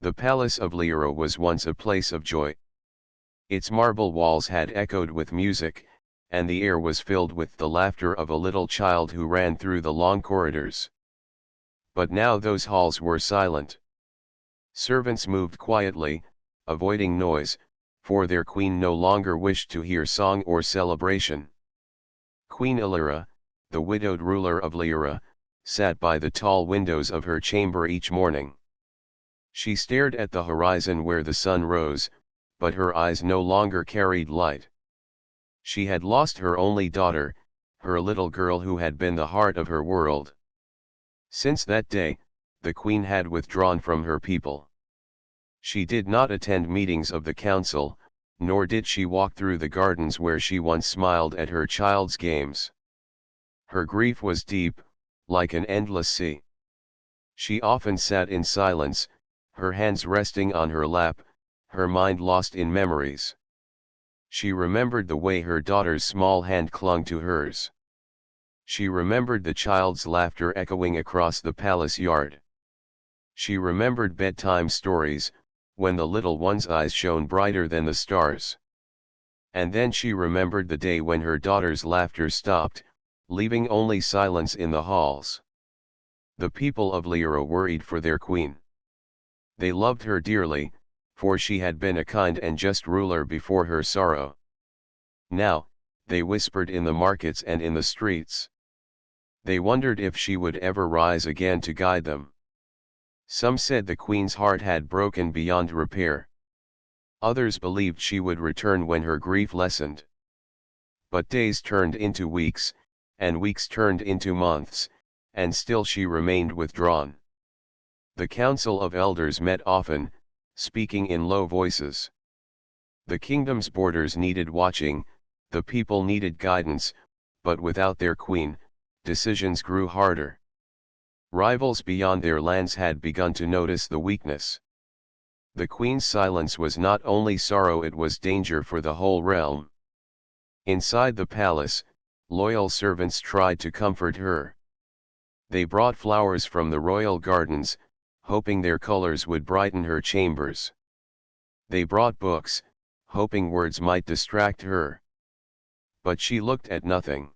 The palace of Lyra was once a place of joy. Its marble walls had echoed with music, and the air was filled with the laughter of a little child who ran through the long corridors. But now those halls were silent. Servants moved quietly, avoiding noise, for their queen no longer wished to hear song or celebration. Queen Illyra, the widowed ruler of Lyra, sat by the tall windows of her chamber each morning. She stared at the horizon where the sun rose, but her eyes no longer carried light. She had lost her only daughter, her little girl who had been the heart of her world. Since that day, the queen had withdrawn from her people. She did not attend meetings of the council, nor did she walk through the gardens where she once smiled at her child's games. Her grief was deep, like an endless sea. She often sat in silence, her hands resting on her lap, her mind lost in memories. She remembered the way her daughter's small hand clung to hers. She remembered the child's laughter echoing across the palace yard. She remembered bedtime stories, when the little one's eyes shone brighter than the stars. And then she remembered the day when her daughter's laughter stopped, leaving only silence in the halls. The people of Lyra worried for their queen. They loved her dearly, for she had been a kind and just ruler before her sorrow. Now, they whispered in the markets and in the streets. They wondered if she would ever rise again to guide them. Some said the queen's heart had broken beyond repair. Others believed she would return when her grief lessened. But days turned into weeks, and weeks turned into months, and still she remained withdrawn. The council of elders met often, speaking in low voices. The kingdom's borders needed watching, the people needed guidance, but without their queen, decisions grew harder. Rivals beyond their lands had begun to notice the weakness. The queen's silence was not only sorrow, it was danger for the whole realm. Inside the palace, loyal servants tried to comfort her. They brought flowers from the royal gardens, hoping their colors would brighten her chambers. They brought books, hoping words might distract her. But she looked at nothing.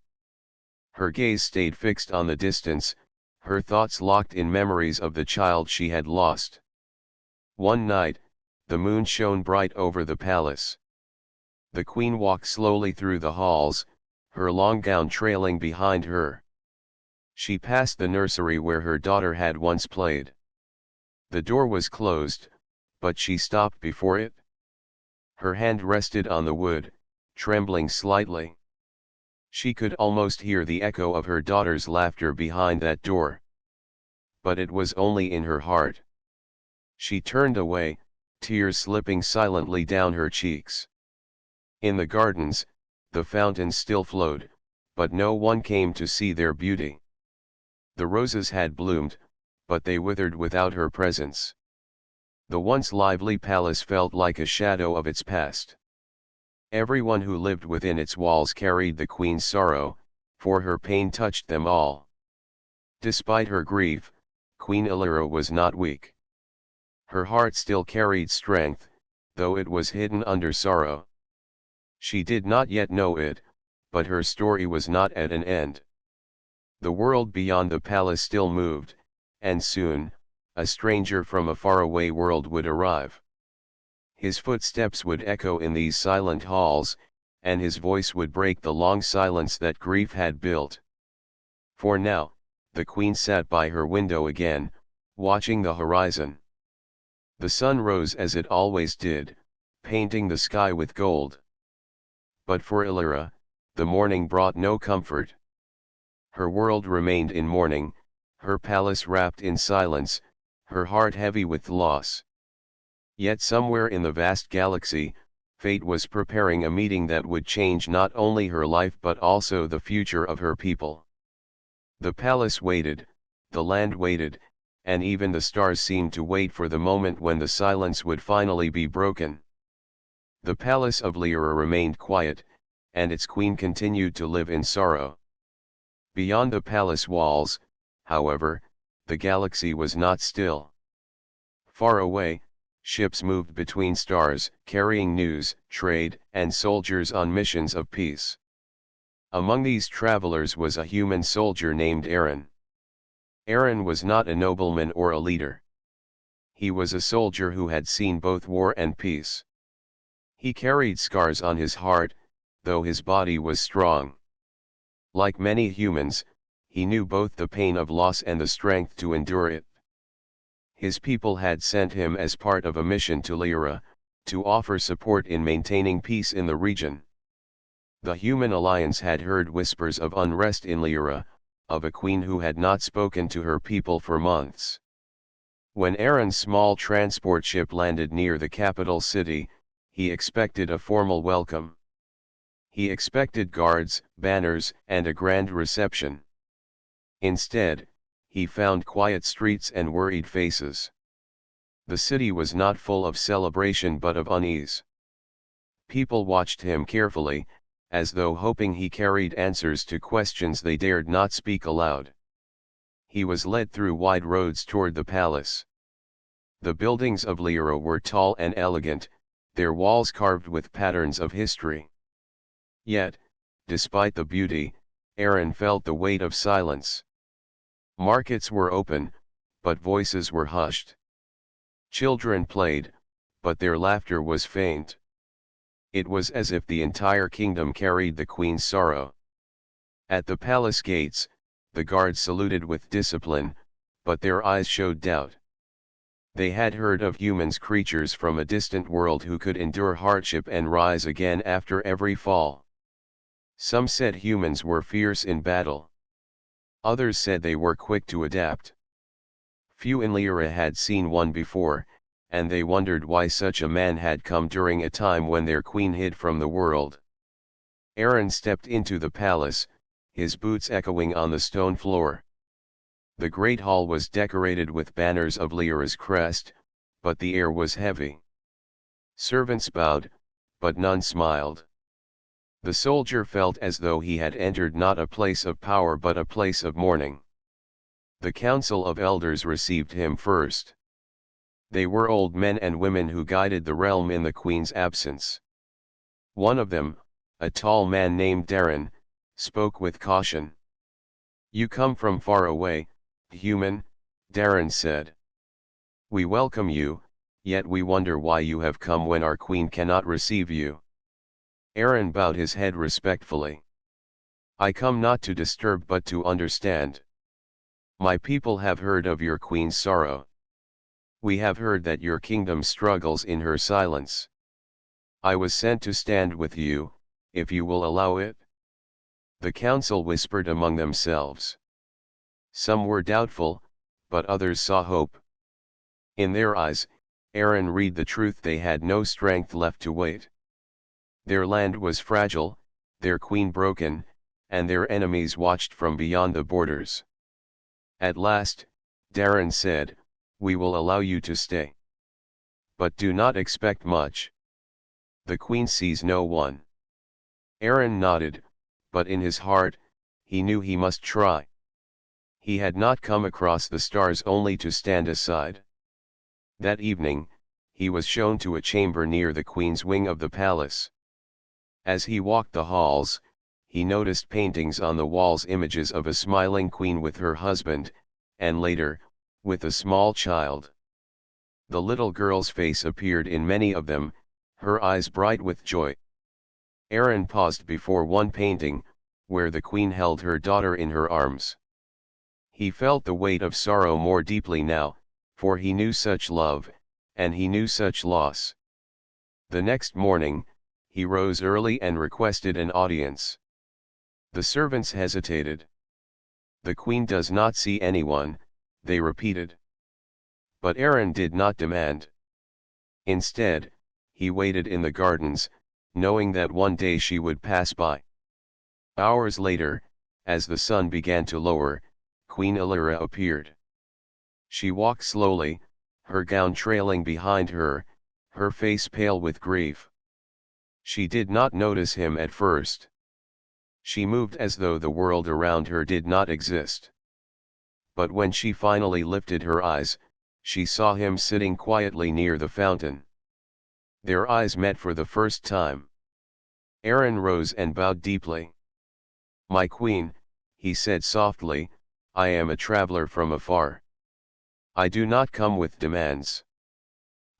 Her gaze stayed fixed on the distance, her thoughts locked in memories of the child she had lost. One night, the moon shone bright over the palace. The queen walked slowly through the halls, her long gown trailing behind her. She passed the nursery where her daughter had once played. The door was closed, but she stopped before it. Her hand rested on the wood, trembling slightly. She could almost hear the echo of her daughter's laughter behind that door. But it was only in her heart. She turned away, tears slipping silently down her cheeks. In the gardens, the fountains still flowed, but no one came to see their beauty. The roses had bloomed, but they withered without her presence. The once lively palace felt like a shadow of its past. Everyone who lived within its walls carried the queen's sorrow, for her pain touched them all. Despite her grief, Queen Illyra was not weak. Her heart still carried strength, though it was hidden under sorrow. She did not yet know it, but her story was not at an end. The world beyond the palace still moved, and soon, a stranger from a faraway world would arrive. His footsteps would echo in these silent halls, and his voice would break the long silence that grief had built. For now, the queen sat by her window again, watching the horizon. The sun rose as it always did, painting the sky with gold. But for Illyra, the morning brought no comfort. Her world remained in mourning, her palace wrapped in silence, her heart heavy with loss. Yet somewhere in the vast galaxy, fate was preparing a meeting that would change not only her life but also the future of her people. The palace waited, the land waited, and even the stars seemed to wait for the moment when the silence would finally be broken. The palace of Lyra remained quiet, and its queen continued to live in sorrow. Beyond the palace walls, however, the galaxy was not still. Far away, Ships moved between stars, carrying news, trade, and soldiers on missions of peace. Among these travelers was a human soldier named Aaron. Aaron was not a nobleman or a leader. He was a soldier who had seen both war and peace. He carried scars on his heart, though his body was strong. Like many humans, he knew both the pain of loss and the strength to endure it. His people had sent him as part of a mission to Lyra, to offer support in maintaining peace in the region. The human alliance had heard whispers of unrest in Lyra, of a queen who had not spoken to her people for months. When Aaron's small transport ship landed near the capital city, he expected a formal welcome. He expected guards, banners, and a grand reception. Instead, he found quiet streets and worried faces. The city was not full of celebration but of unease. People watched him carefully, as though hoping he carried answers to questions they dared not speak aloud. He was led through wide roads toward the palace. The buildings of Lyra were tall and elegant, their walls carved with patterns of history. Yet, despite the beauty, Aaron felt the weight of silence. Markets were open, but voices were hushed. Children played, but their laughter was faint. It was as if the entire kingdom carried the queen's sorrow. At the palace gates, the guards saluted with discipline, but their eyes showed doubt. They had heard of humans, creatures from a distant world who could endure hardship and rise again after every fall. Some said humans were fierce in battle. Others said they were quick to adapt. Few in Lyra had seen one before, and they wondered why such a man had come during a time when their queen hid from the world. Aaron stepped into the palace, his boots echoing on the stone floor. The great hall was decorated with banners of Lyra's crest, but the air was heavy. Servants bowed, but none smiled. The soldier felt as though he had entered not a place of power but a place of mourning. The council of elders received him first. They were old men and women who guided the realm in the queen's absence. One of them, a tall man named Darren, spoke with caution. "You come from far away, human," Darren said. "We welcome you, yet we wonder why you have come when our queen cannot receive you." Aaron bowed his head respectfully. "I come not to disturb but to understand. My people have heard of your queen's sorrow. We have heard that your kingdom struggles in her silence. I was sent to stand with you, if you will allow it." The council whispered among themselves. Some were doubtful, but others saw hope. In their eyes, Aaron read the truth: they had no strength left to wait. Their land was fragile, their queen broken, and their enemies watched from beyond the borders. At last, Darren said, "We will allow you to stay. But do not expect much. The queen sees no one." Aaron nodded, but in his heart, he knew he must try. He had not come across the stars only to stand aside. That evening, he was shown to a chamber near the queen's wing of the palace. As he walked the halls, he noticed paintings on the walls, images of a smiling queen with her husband, and later, with a small child. The little girl's face appeared in many of them, her eyes bright with joy. Aaron paused before one painting, where the queen held her daughter in her arms. He felt the weight of sorrow more deeply now, for he knew such love, and he knew such loss. The next morning, he rose early and requested an audience. The servants hesitated. "The queen does not see anyone," they repeated. But Aaron did not demand. Instead, he waited in the gardens, knowing that one day she would pass by. Hours later, as the sun began to lower, Queen Lyra appeared. She walked slowly, her gown trailing behind her, her face pale with grief. She did not notice him at first. She moved as though the world around her did not exist. But when she finally lifted her eyes, she saw him sitting quietly near the fountain. Their eyes met for the first time. Aaron rose and bowed deeply. "My queen," he said softly, "I am a traveler from afar. I do not come with demands.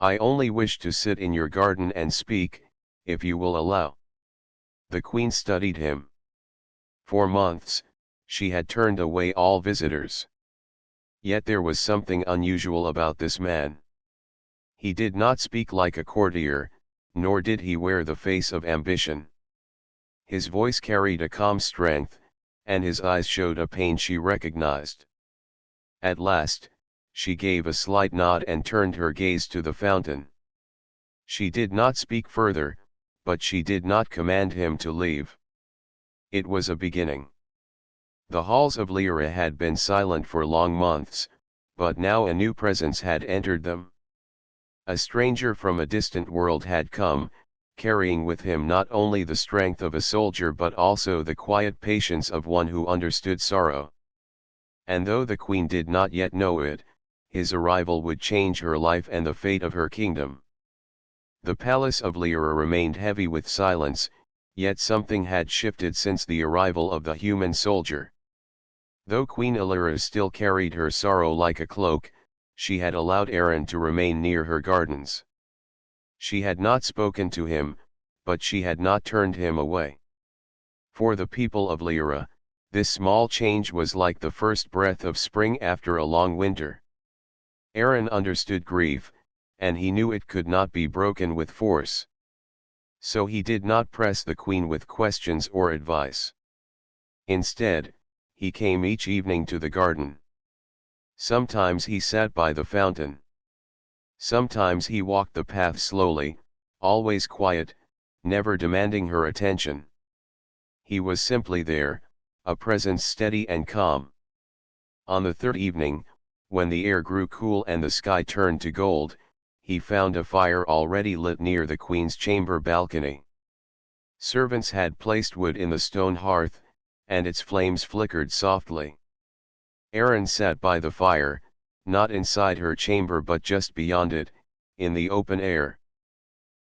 I only wish to sit in your garden and speak, if you will allow." The queen studied him. For months, she had turned away all visitors. Yet there was something unusual about this man. He did not speak like a courtier, nor did he wear the face of ambition. His voice carried a calm strength, and his eyes showed a pain she recognized. At last, she gave a slight nod and turned her gaze to the fountain. She did not speak further, but she did not command him to leave. It was a beginning. The halls of Lyra had been silent for long months, but now a new presence had entered them. A stranger from a distant world had come, carrying with him not only the strength of a soldier but also the quiet patience of one who understood sorrow. And though the queen did not yet know it, his arrival would change her life and the fate of her kingdom. The palace of Lyra remained heavy with silence, yet something had shifted since the arrival of the human soldier. Though Queen Lyra still carried her sorrow like a cloak, she had allowed Aaron to remain near her gardens. She had not spoken to him, but she had not turned him away. For the people of Lyra, this small change was like the first breath of spring after a long winter. Aaron understood grief, and he knew it could not be broken with force. So he did not press the queen with questions or advice. Instead, he came each evening to the garden. Sometimes he sat by the fountain. Sometimes he walked the path slowly, always quiet, never demanding her attention. He was simply there, a presence steady and calm. On the third evening, when the air grew cool and the sky turned to gold, he found a fire already lit near the queen's chamber balcony. Servants had placed wood in the stone hearth, and its flames flickered softly. Aaron sat by the fire, not inside her chamber but just beyond it, in the open air.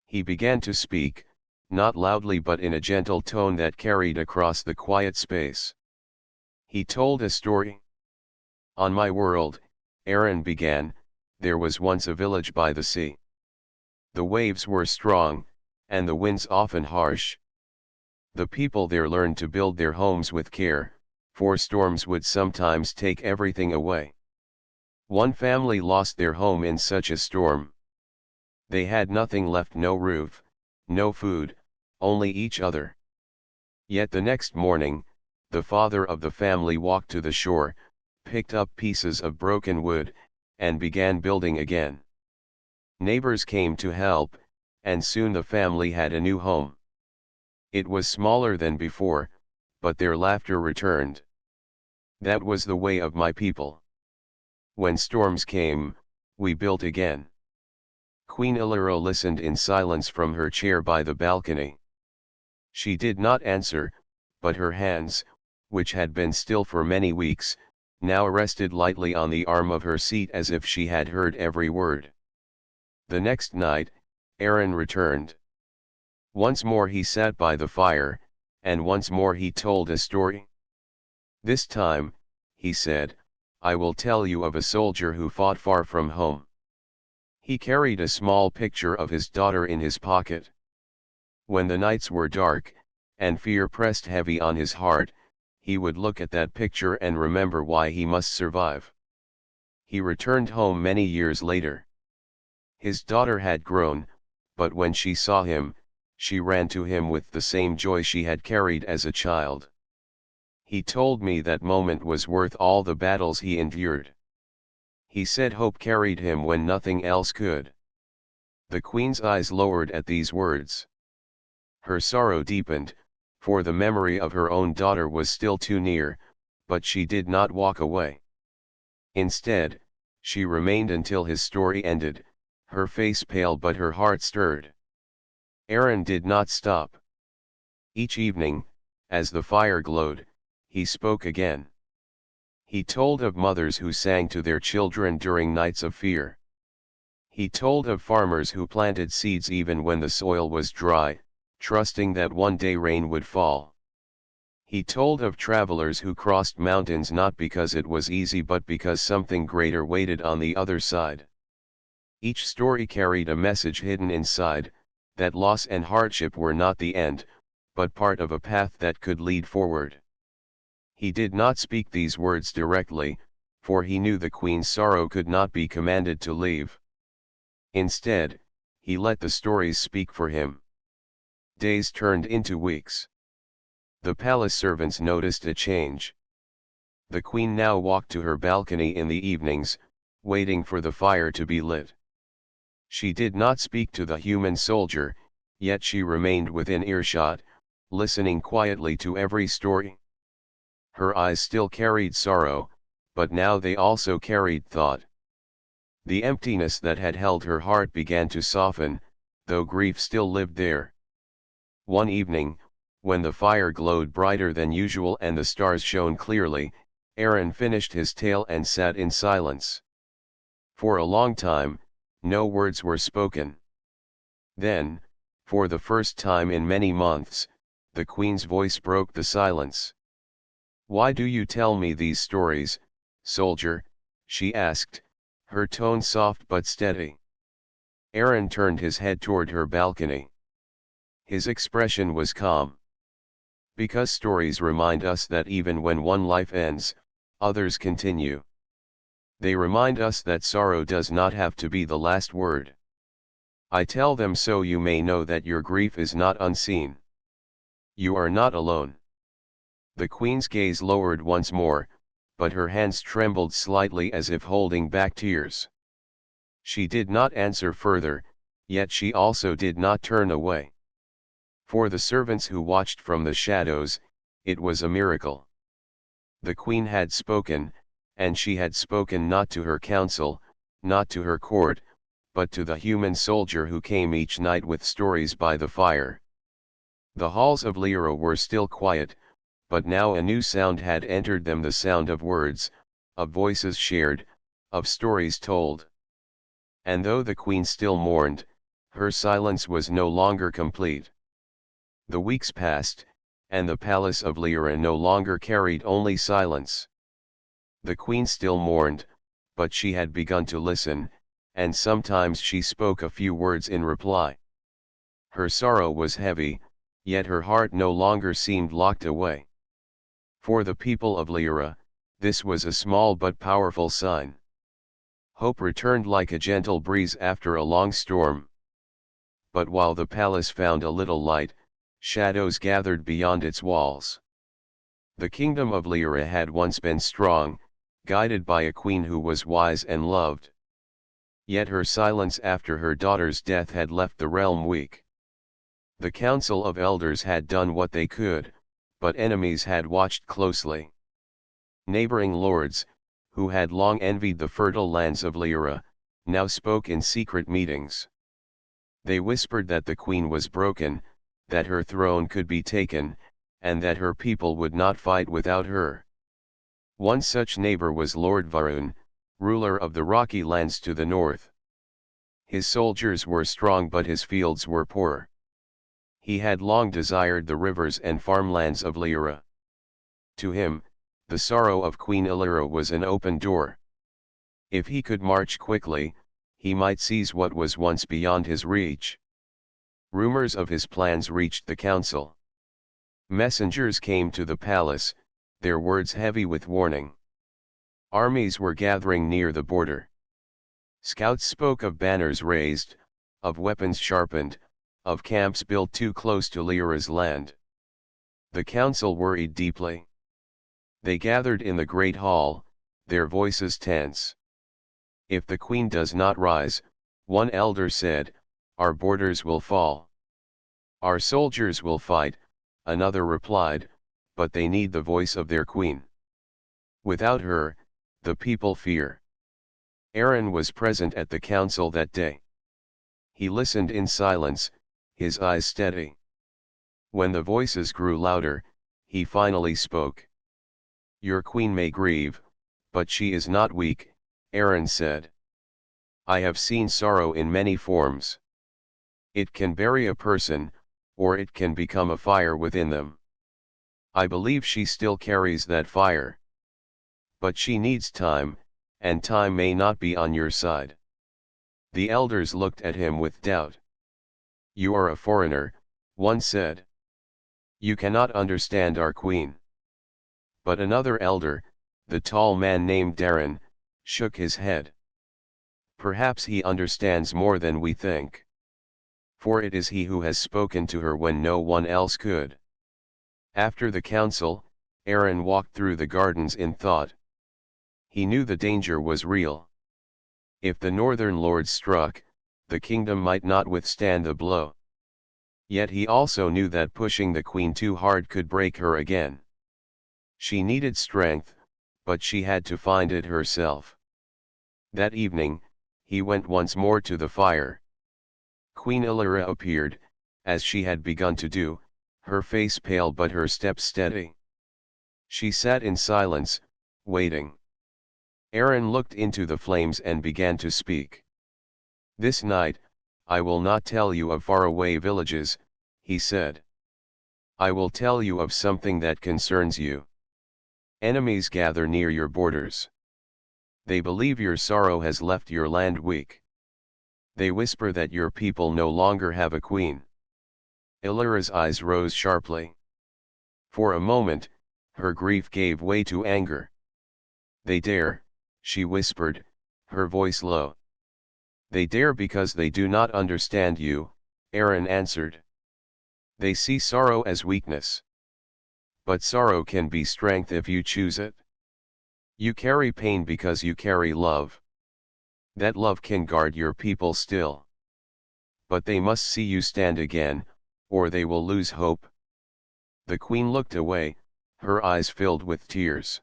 He began to speak, not loudly but in a gentle tone that carried across the quiet space. He told a story. "On my world," Aaron began, "there was once a village by the sea. The waves were strong, and the winds often harsh. The people there learned to build their homes with care, for storms would sometimes take everything away. One family lost their home in such a storm. They had nothing left, no roof, no food, only each other. Yet the next morning, the father of the family walked to the shore, picked up pieces of broken wood, and began building again. Neighbors came to help, and soon the family had a new home. It was smaller than before, but their laughter returned. That was the way of my people. When storms came, we built again." Queen Lyra listened in silence from her chair by the balcony. She did not answer, but her hands, which had been still for many weeks, now rested lightly on the arm of her seat as if she had heard every word. The next night, Aaron returned. Once more he sat by the fire, and once more he told a story. "This time," he said, "I will tell you of a soldier who fought far from home. He carried a small picture of his daughter in his pocket. When the nights were dark, and fear pressed heavy on his heart, he would look at that picture and remember why he must survive. He returned home many years later. His daughter had grown, but when she saw him, she ran to him with the same joy she had carried as a child. He told me that moment was worth all the battles he endured. He said hope carried him when nothing else could." The queen's eyes lowered at these words. Her sorrow deepened, for the memory of her own daughter was still too near, but she did not walk away. Instead, she remained until his story ended, her face pale but her heart stirred. Aaron did not stop. Each evening, as the fire glowed, he spoke again. He told of mothers who sang to their children during nights of fear. He told of farmers who planted seeds even when the soil was dry, trusting that one day rain would fall. He told of travelers who crossed mountains not because it was easy but because something greater waited on the other side. Each story carried a message hidden inside, that loss and hardship were not the end, but part of a path that could lead forward. He did not speak these words directly, for he knew the queen's sorrow could not be commanded to leave. Instead, he let the stories speak for him. Days turned into weeks. The palace servants noticed a change. The queen now walked to her balcony in the evenings, waiting for the fire to be lit. She did not speak to the human soldier, yet she remained within earshot, listening quietly to every story. Her eyes still carried sorrow, but now they also carried thought. The emptiness that had held her heart began to soften, though grief still lived there. One evening, when the fire glowed brighter than usual and the stars shone clearly, Aaron finished his tale and sat in silence. For a long time, no words were spoken. Then, for the first time in many months, the queen's voice broke the silence. "Why do you tell me these stories, soldier?" she asked, her tone soft but steady. Aaron turned his head toward her balcony. His expression was calm. "Because stories remind us that even when one life ends, others continue. They remind us that sorrow does not have to be the last word. I tell them so you may know that your grief is not unseen. You are not alone." The queen's gaze lowered once more, but her hands trembled slightly as if holding back tears. She did not answer further, yet she also did not turn away. For the servants who watched from the shadows, it was a miracle. The queen had spoken, and she had spoken not to her council, not to her court, but to the human soldier who came each night with stories by the fire. The halls of Lyra were still quiet, but now a new sound had entered them, the sound of words, of voices shared, of stories told. And though the queen still mourned, her silence was no longer complete. The weeks passed, and the palace of Lyra no longer carried only silence. The queen still mourned, but she had begun to listen, and sometimes she spoke a few words in reply. Her sorrow was heavy, yet her heart no longer seemed locked away. For the people of Lyra, this was a small but powerful sign. Hope returned like a gentle breeze after a long storm. But while the palace found a little light, shadows gathered beyond its walls. The kingdom of Lyra had once been strong, guided by a queen who was wise and loved. Yet her silence after her daughter's death had left the realm weak. The council of elders had done what they could, but enemies had watched closely. Neighboring lords, who had long envied the fertile lands of Lyra, now spoke in secret meetings. They whispered that the queen was broken, that her throne could be taken, and that her people would not fight without her. One such neighbor was Lord Varun, ruler of the rocky lands to the north. His soldiers were strong but his fields were poor. He had long desired the rivers and farmlands of Lyra. To him, the sorrow of Queen Illyra was an open door. If he could march quickly, he might seize what was once beyond his reach. Rumors of his plans reached the council. Messengers came to the palace, their words heavy with warning. Armies were gathering near the border. Scouts spoke of banners raised, of weapons sharpened, of camps built too close to Lyra's land. The council worried deeply. They gathered in the great hall, their voices tense. "If the queen does not rise," one elder said, "our borders will fall. Our soldiers will fight," another replied, "but they need the voice of their queen. Without her, the people fear." Aaron was present at the council that day. He listened in silence, his eyes steady. When the voices grew louder, he finally spoke. "Your queen may grieve, But she is not weak, Aaron said. I have seen sorrow in many forms. It can bury a person, or it can become a fire within them. I believe she still carries that fire. But she needs time, and time may not be on your side. The elders looked at him with doubt. You are a foreigner, one said. You cannot understand our queen. But another elder, the tall man named Darren, shook his head. Perhaps he understands more than we think. For it is he who has spoken to her when no one else could. After the council, Aaron walked through the gardens in thought. He knew the danger was real. If the northern lords struck, the kingdom might not withstand the blow. Yet he also knew that pushing the queen too hard could break her again. She needed strength, but she had to find it herself. That evening, he went once more to the fire. Queen Illyra appeared, as she had begun to do, her face pale but her step steady. She sat in silence, waiting. Aaron looked into the flames and began to speak. This night, I will not tell you of faraway villages, he said. I will tell you of something that concerns you. Enemies gather near your borders. They believe your sorrow has left your land weak. They whisper that your people no longer have a queen. Illyra's eyes rose sharply. For a moment, her grief gave way to anger. They dare, she whispered, her voice low. They dare because they do not understand you, Aaron answered. They see sorrow as weakness. But sorrow can be strength if you choose it. You carry pain because you carry love. That love can guard your people still. But they must see you stand again, or they will lose hope. The queen looked away, her eyes filled with tears.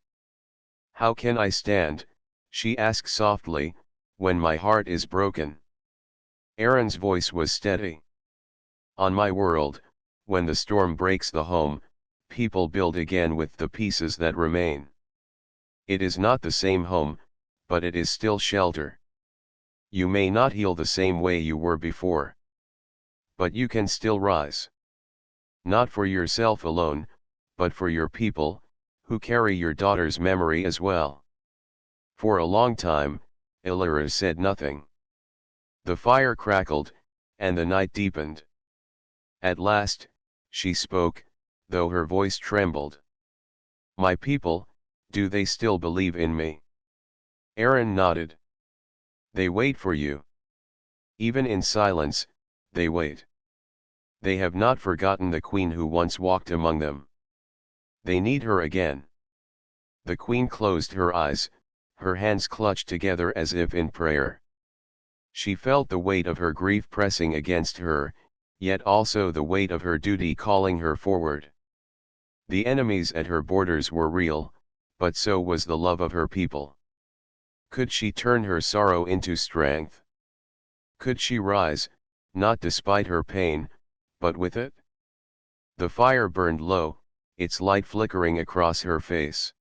How can I stand, she asked softly, when my heart is broken? Aaron's voice was steady. On my world, when the storm breaks the home, people build again with the pieces that remain. It is not the same home, but it is still shelter. You may not heal the same way you were before. But you can still rise. Not for yourself alone, but for your people, who carry your daughter's memory as well. For a long time, Illyra said nothing. The fire crackled, and the night deepened. At last, she spoke, though her voice trembled. My people, do they still believe in me? Aaron nodded. They wait for you. Even in silence, they wait. They have not forgotten the queen who once walked among them. They need her again. The queen closed her eyes, her hands clutched together as if in prayer. She felt the weight of her grief pressing against her, yet also the weight of her duty calling her forward. The enemies at her borders were real, but so was the love of her people. Could she turn her sorrow into strength? Could she rise, not despite her pain, but with it? The fire burned low, its light flickering across her face.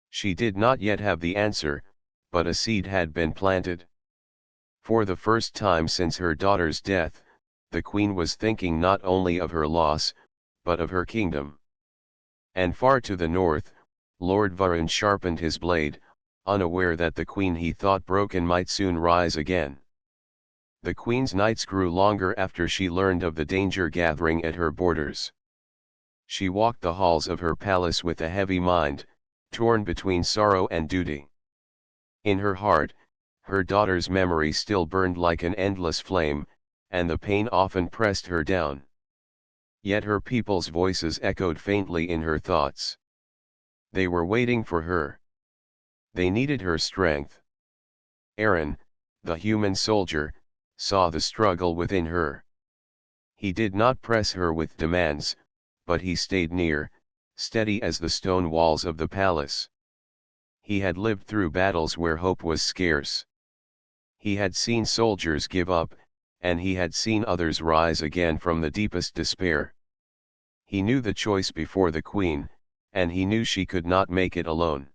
She did not yet have the answer, but a seed had been planted. For the first time since her daughter's death, the queen was thinking not only of her loss, but of her kingdom. And far to the north, Lord Varun sharpened his blade, unaware that the queen he thought broken might soon rise again. The queen's nights grew longer after she learned of the danger gathering at her borders. She walked the halls of her palace with a heavy mind, torn between sorrow and duty. In her heart, her daughter's memory still burned like an endless flame, and the pain often pressed her down. Yet her people's voices echoed faintly in her thoughts. They were waiting for her. They needed her strength. Aaron, the human soldier, saw the struggle within her. He did not press her with demands, but he stayed near, steady as the stone walls of the palace. He had lived through battles where hope was scarce. He had seen soldiers give up, and he had seen others rise again from the deepest despair. He knew the choice before the queen, and he knew she could not make it alone.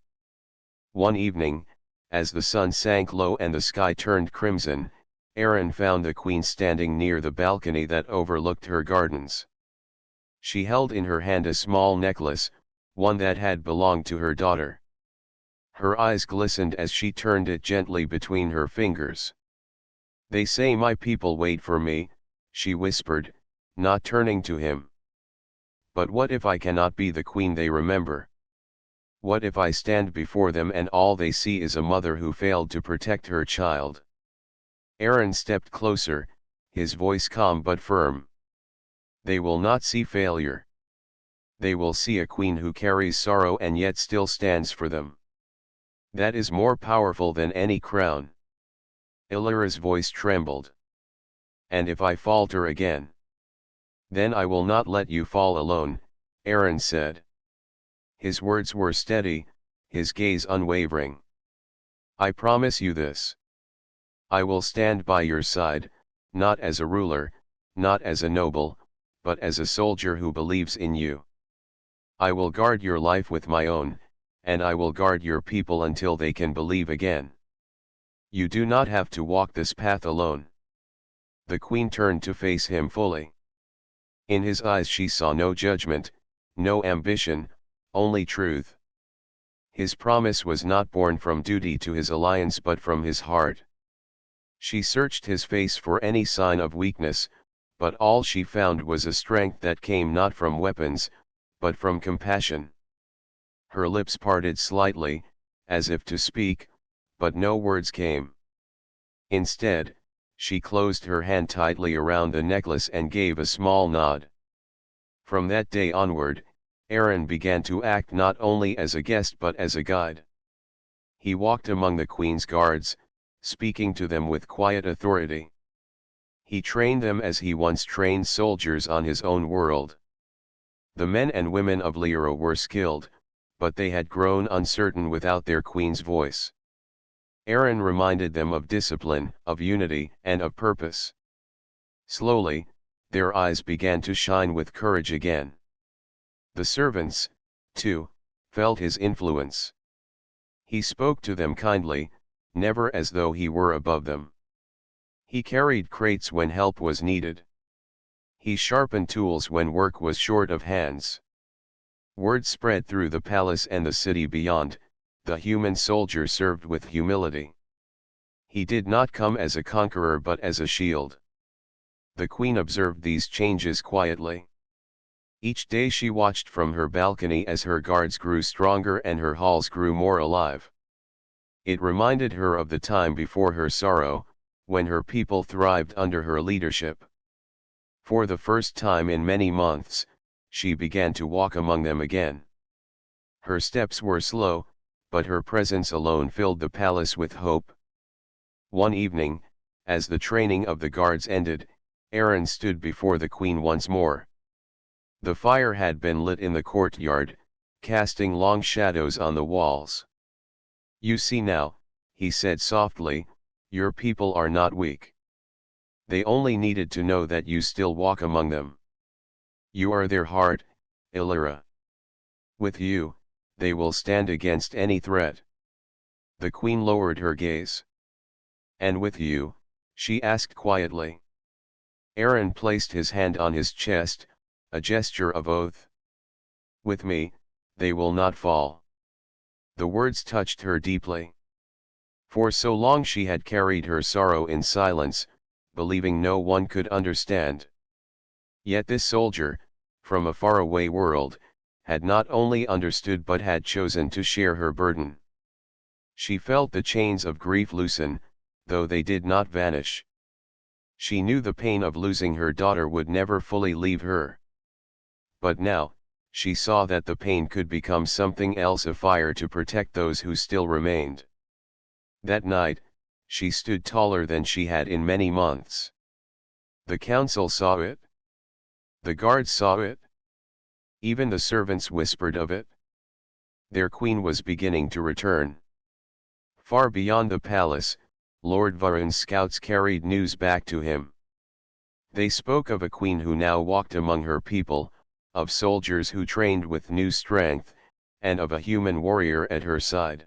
One evening, as the sun sank low and the sky turned crimson, Erin found the queen standing near the balcony that overlooked her gardens. She held in her hand a small necklace, one that had belonged to her daughter. Her eyes glistened as she turned it gently between her fingers. "They say my people wait for me," she whispered, not turning to him. "But what if I cannot be the queen they remember? What if I stand before them and all they see is a mother who failed to protect her child?" Aaron stepped closer, his voice calm but firm. "They will not see failure. They will see a queen who carries sorrow and yet still stands for them. That is more powerful than any crown." Illyra's voice trembled. "And if I falter again?" "Then I will not let you fall alone," Aaron said. His words were steady, his gaze unwavering. "I promise you this. I will stand by your side, not as a ruler, not as a noble, but as a soldier who believes in you. I will guard your life with my own, and I will guard your people until they can believe again. You do not have to walk this path alone." The queen turned to face him fully. In his eyes she saw no judgment, no ambition, only truth. His promise was not born from duty to his alliance but from his heart. She searched his face for any sign of weakness, but all she found was a strength that came not from weapons, but from compassion. Her lips parted slightly, as if to speak, but no words came. Instead, she closed her hand tightly around the necklace and gave a small nod. From that day onward, Aaron began to act not only as a guest but as a guide. He walked among the queen's guards, speaking to them with quiet authority. He trained them as he once trained soldiers on his own world. The men and women of Lyra were skilled, but they had grown uncertain without their queen's voice. Aaron reminded them of discipline, of unity, and of purpose. Slowly, their eyes began to shine with courage again. The servants, too, felt his influence. He spoke to them kindly, never as though he were above them. He carried crates when help was needed. He sharpened tools when work was short of hands. Word spread through the palace and the city beyond, the human soldier served with humility. He did not come as a conqueror but as a shield. The queen observed these changes quietly. Each day she watched from her balcony as her guards grew stronger and her halls grew more alive. It reminded her of the time before her sorrow, when her people thrived under her leadership. For the first time in many months, she began to walk among them again. Her steps were slow, but her presence alone filled the palace with hope. One evening, as the training of the guards ended, Aaron stood before the queen once more. The fire had been lit in the courtyard, casting long shadows on the walls. "You see now," he said softly, "your people are not weak. They only needed to know that you still walk among them. You are their heart, Illyra. With you, they will stand against any threat." The queen lowered her gaze. "And with you?" she asked quietly. Aaron placed his hand on his chest, a gesture of oath. "With me, they will not fall." The words touched her deeply. For so long she had carried her sorrow in silence, believing no one could understand. Yet this soldier, from a faraway world, had not only understood but had chosen to share her burden. She felt the chains of grief loosen, though they did not vanish. She knew the pain of losing her daughter would never fully leave her. But now, she saw that the pain could become something else, a fire to protect those who still remained. That night, she stood taller than she had in many months. The council saw it. The guards saw it. Even the servants whispered of it. Their queen was beginning to return. Far beyond the palace, Lord Varun's scouts carried news back to him. They spoke of a queen who now walked among her people, of soldiers who trained with new strength, and of a human warrior at her side.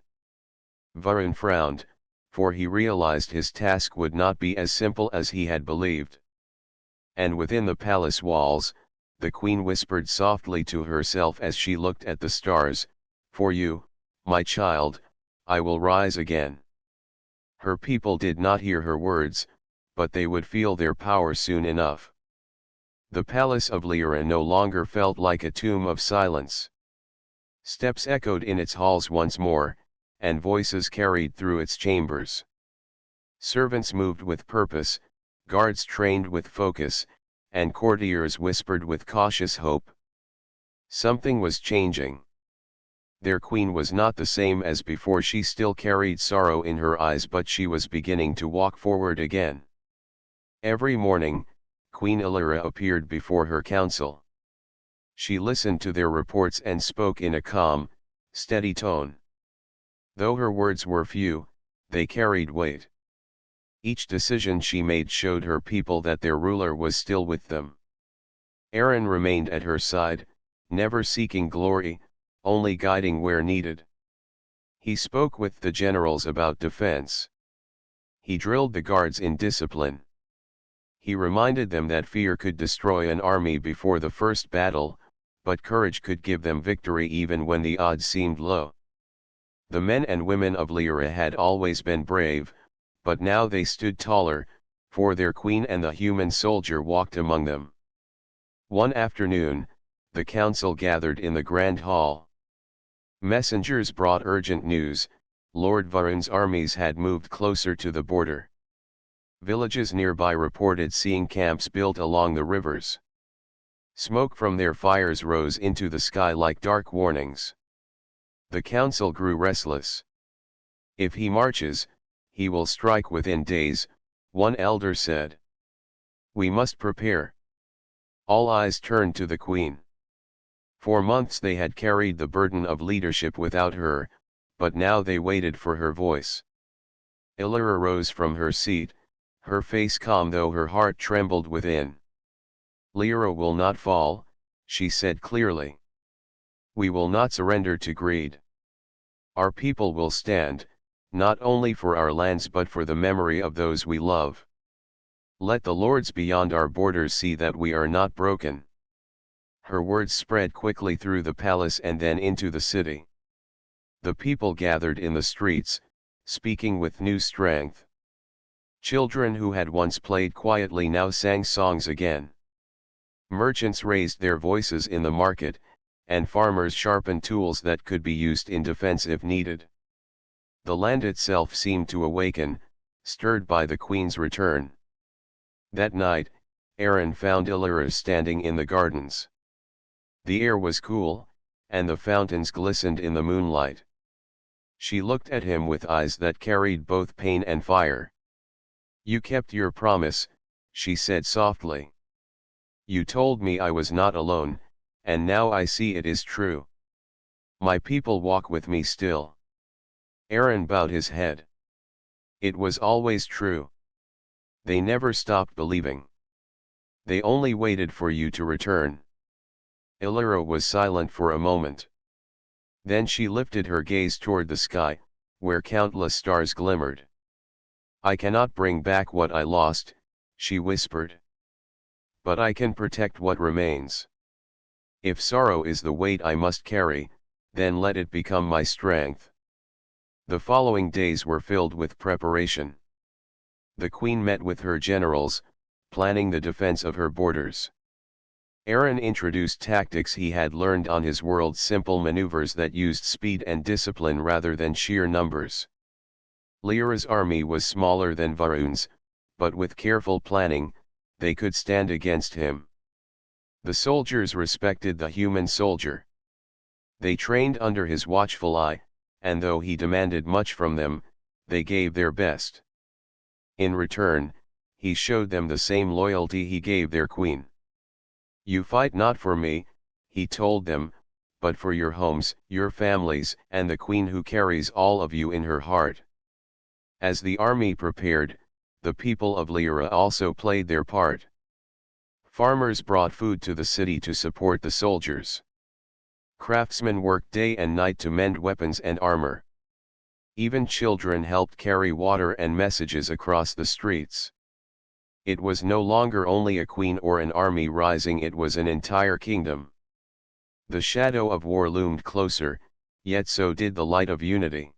Varun frowned, for he realized his task would not be as simple as he had believed. And within the palace walls, the queen whispered softly to herself as she looked at the stars, "For you, my child, I will rise again." Her people did not hear her words, but they would feel their power soon enough. The palace of Lyra no longer felt like a tomb of silence. Steps echoed in its halls once more, and voices carried through its chambers. Servants moved with purpose, guards trained with focus, and courtiers whispered with cautious hope. Something was changing. Their queen was not the same as before. She still carried sorrow in her eyes, but she was beginning to walk forward again. Every morning, Queen Illyra appeared before her council. She listened to their reports and spoke in a calm, steady tone. Though her words were few, they carried weight. Each decision she made showed her people that their ruler was still with them. Aaron remained at her side, never seeking glory, only guiding where needed. He spoke with the generals about defense. He drilled the guards in discipline. He reminded them that fear could destroy an army before the first battle, but courage could give them victory even when the odds seemed low. The men and women of Lyra had always been brave, but now they stood taller, for their queen and the human soldier walked among them. One afternoon, the council gathered in the grand hall. Messengers brought urgent news. Lord Varun's armies had moved closer to the border. Villages nearby reported seeing camps built along the rivers. Smoke from their fires rose into the sky like dark warnings. The council grew restless. "If he marches, he will strike within days," one elder said. "We must prepare." All eyes turned to the queen. For months they had carried the burden of leadership without her, but now they waited for her voice. Illyra rose from her seat, her face calm though her heart trembled within. "Lyra will not fall," she said clearly. "We will not surrender to greed. Our people will stand, not only for our lands but for the memory of those we love. Let the lords beyond our borders see that we are not broken." Her words spread quickly through the palace and then into the city. The people gathered in the streets, speaking with new strength. Children who had once played quietly now sang songs again. Merchants raised their voices in the market, and farmers sharpened tools that could be used in defense if needed. The land itself seemed to awaken, stirred by the queen's return. That night, Aaron found Illyra standing in the gardens. The air was cool, and the fountains glistened in the moonlight. She looked at him with eyes that carried both pain and fire. "You kept your promise," she said softly. "You told me I was not alone, and now I see it is true. My people walk with me still." Aaron bowed his head. "It was always true. They never stopped believing. They only waited for you to return." Illyra was silent for a moment. Then she lifted her gaze toward the sky, where countless stars glimmered. "I cannot bring back what I lost," she whispered. "But I can protect what remains. If sorrow is the weight I must carry, then let it become my strength." The following days were filled with preparation. The queen met with her generals, planning the defense of her borders. Aaron introduced tactics he had learned on his world, simple maneuvers that used speed and discipline rather than sheer numbers. Lyra's army was smaller than Varun's, but with careful planning, they could stand against him. The soldiers respected the human soldier. They trained under his watchful eye, and though he demanded much from them, they gave their best. In return, he showed them the same loyalty he gave their queen. "You fight not for me," he told them, "but for your homes, your families, and the queen who carries all of you in her heart." As the army prepared, the people of Lyra also played their part. Farmers brought food to the city to support the soldiers. Craftsmen worked day and night to mend weapons and armor. Even children helped carry water and messages across the streets. It was no longer only a queen or an army rising, it was an entire kingdom. The shadow of war loomed closer, yet so did the light of unity.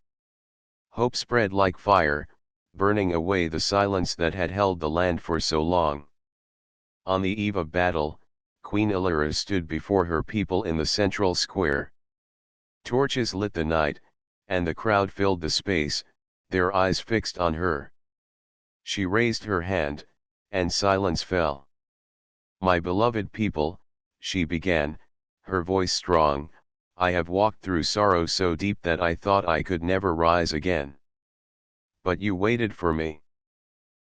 Hope spread like fire, burning away the silence that had held the land for so long. On the eve of battle, Queen Illyra stood before her people in the central square. Torches lit the night, and the crowd filled the space, their eyes fixed on her. She raised her hand, and silence fell. "My beloved people," she began, her voice strong, "I have walked through sorrow so deep that I thought I could never rise again. But you waited for me.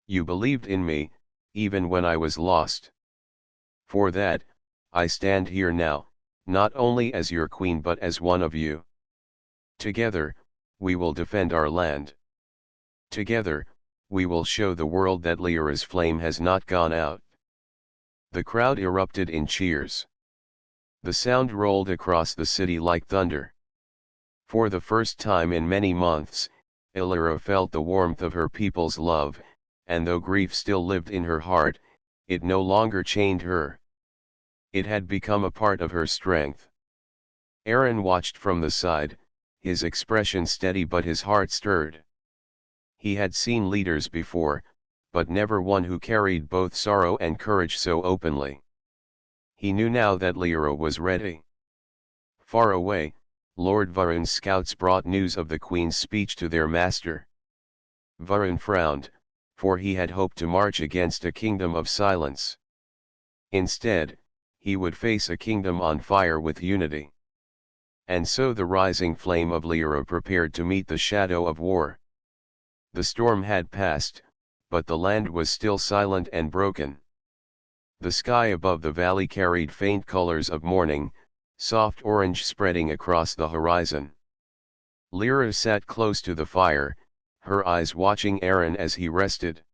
You believed in me, even when I was lost. For that, I stand here now, not only as your queen but as one of you. Together, we will defend our land. Together, we will show the world that Lyra's flame has not gone out." The crowd erupted in cheers. The sound rolled across the city like thunder. For the first time in many months, Illyra felt the warmth of her people's love, and though grief still lived in her heart, it no longer chained her. It had become a part of her strength. Aaron watched from the side, his expression steady but his heart stirred. He had seen leaders before, but never one who carried both sorrow and courage so openly. He knew now that Lyra was ready. Far away, Lord Varun's scouts brought news of the Queen's speech to their master. Varun frowned, for he had hoped to march against a kingdom of silence. Instead, he would face a kingdom on fire with unity. And so the rising flame of Lyra prepared to meet the shadow of war. The storm had passed, but the land was still silent and broken. The sky above the valley carried faint colors of morning, soft orange spreading across the horizon. Lyra sat close to the fire, her eyes watching Aaron as he rested.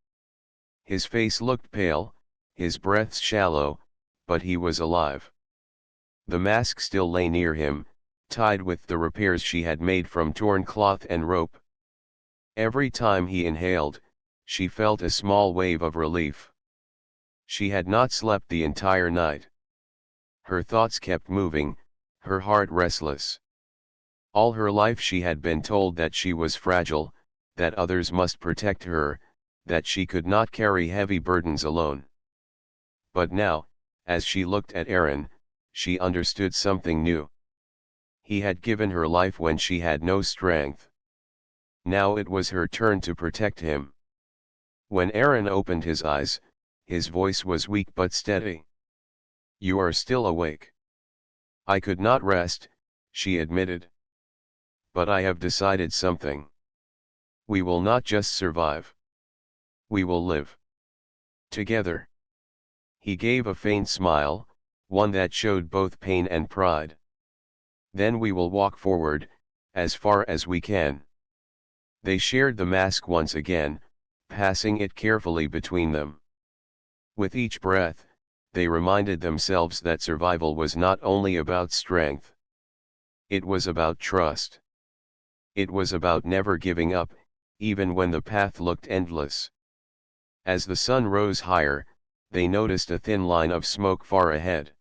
His face looked pale, his breath shallow, but he was alive. The mask still lay near him, tied with the repairs she had made from torn cloth and rope. Every time he inhaled, she felt a small wave of relief. She had not slept the entire night. Her thoughts kept moving, her heart restless. All her life she had been told that she was fragile, that others must protect her, that she could not carry heavy burdens alone. But now, as she looked at Aaron, she understood something new. He had given her life when she had no strength. Now it was her turn to protect him. When Aaron opened his eyes, his voice was weak but steady. "You are still awake." "I could not rest," she admitted. "But I have decided something. We will not just survive. We will live. Together." He gave a faint smile, one that showed both pain and pride. "Then we will walk forward, as far as we can." They shared the mask once again, passing it carefully between them. With each breath, they reminded themselves that survival was not only about strength. It was about trust. It was about never giving up, even when the path looked endless. As the sun rose higher, they noticed a thin line of smoke far ahead.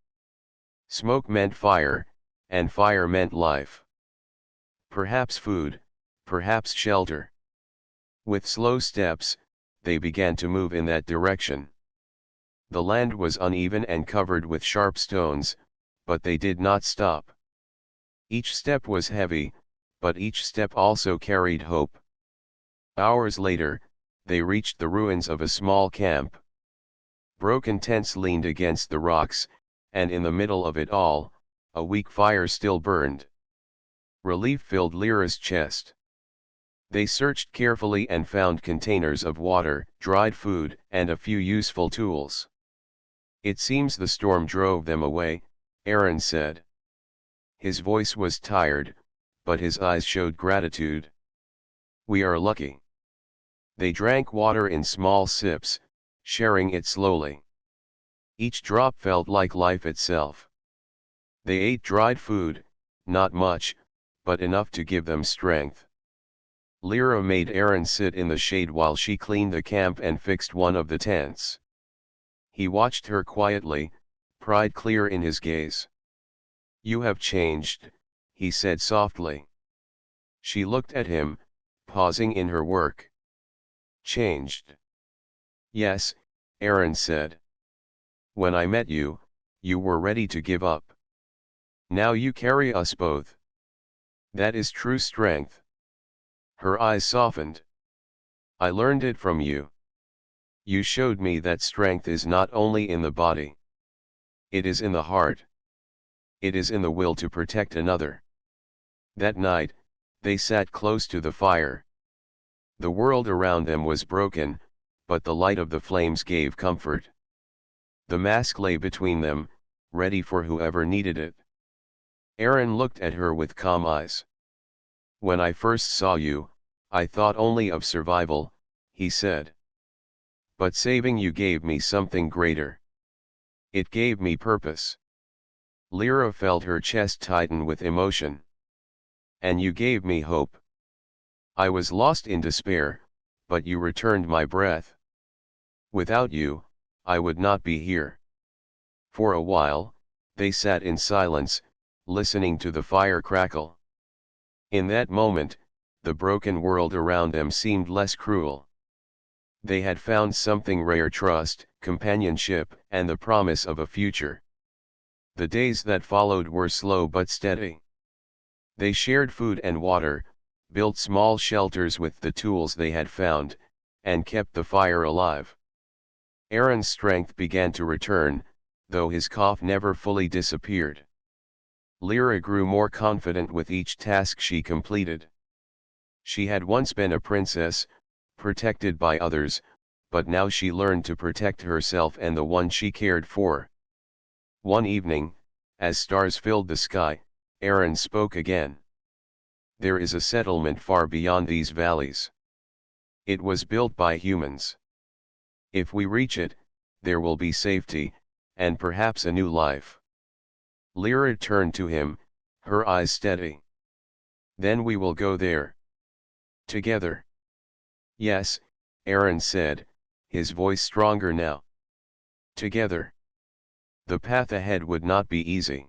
Smoke meant fire, and fire meant life. Perhaps food, perhaps shelter. With slow steps, they began to move in that direction. The land was uneven and covered with sharp stones, but they did not stop. Each step was heavy, but each step also carried hope. Hours later, they reached the ruins of a small camp. Broken tents leaned against the rocks, and in the middle of it all, a weak fire still burned. Relief filled Lyra's chest. They searched carefully and found containers of water, dried food, and a few useful tools. "It seems the storm drove them away," Aaron said. His voice was tired, but his eyes showed gratitude. "We are lucky." They drank water in small sips, sharing it slowly. Each drop felt like life itself. They ate dried food, not much, but enough to give them strength. Lyra made Aaron sit in the shade while she cleaned the camp and fixed one of the tents. He watched her quietly, pride clear in his gaze. "You have changed," he said softly. She looked at him, pausing in her work. "Changed?" "Yes," Aaron said. "When I met you, you were ready to give up. Now you carry us both. That is true strength." Her eyes softened. "I learned it from you. You showed me that strength is not only in the body. It is in the heart. It is in the will to protect another." That night, they sat close to the fire. The world around them was broken, but the light of the flames gave comfort. The mask lay between them, ready for whoever needed it. Aaron looked at her with calm eyes. "When I first saw you, I thought only of survival," he said. "But saving you gave me something greater. It gave me purpose." Lyra felt her chest tighten with emotion. "And you gave me hope. I was lost in despair, but you returned my breath. Without you, I would not be here." For a while, they sat in silence, listening to the fire crackle. In that moment, the broken world around them seemed less cruel. They had found something rare: trust, companionship, and the promise of a future. The days that followed were slow but steady. They shared food and water, built small shelters with the tools they had found, and kept the fire alive. Aaron's strength began to return, though his cough never fully disappeared. Lyra grew more confident with each task she completed. She had once been a princess, protected by others, but now she learned to protect herself and the one she cared for. One evening, as stars filled the sky, Aaron spoke again. "There is a settlement far beyond these valleys. It was built by humans. If we reach it, there will be safety, and perhaps a new life." Lyra turned to him, her eyes steady. "Then we will go there. Together." "Yes," Aaron said, his voice stronger now. "Together." The path ahead would not be easy.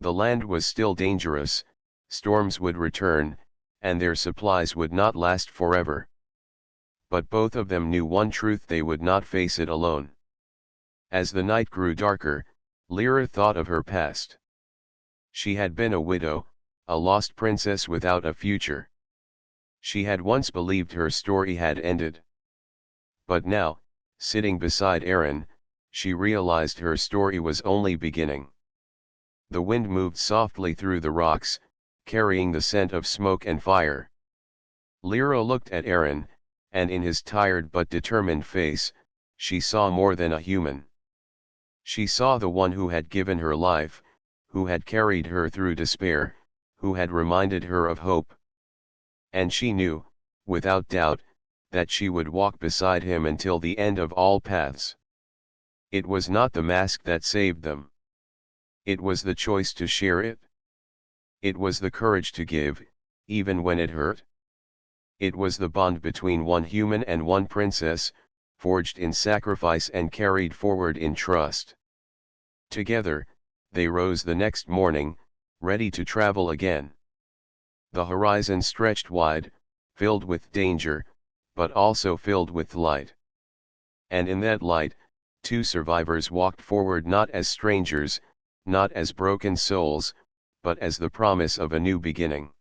The land was still dangerous, storms would return, and their supplies would not last forever. But both of them knew one truth: they would not face it alone. As the night grew darker, Lyra thought of her past. She had been a widow, a lost princess without a future. She had once believed her story had ended. But now, sitting beside Aaron, she realized her story was only beginning. The wind moved softly through the rocks, carrying the scent of smoke and fire. Lyra looked at Aaron, and in his tired but determined face, she saw more than a human. She saw the one who had given her life, who had carried her through despair, who had reminded her of hope. And she knew, without doubt, that she would walk beside him until the end of all paths. It was not the mask that saved them. It was the choice to share it. It was the courage to give, even when it hurt. It was the bond between one human and one princess, forged in sacrifice and carried forward in trust. Together, they rose the next morning, ready to travel again. The horizon stretched wide, filled with danger, but also filled with light. And in that light, two survivors walked forward, not as strangers, not as broken souls, but as the promise of a new beginning.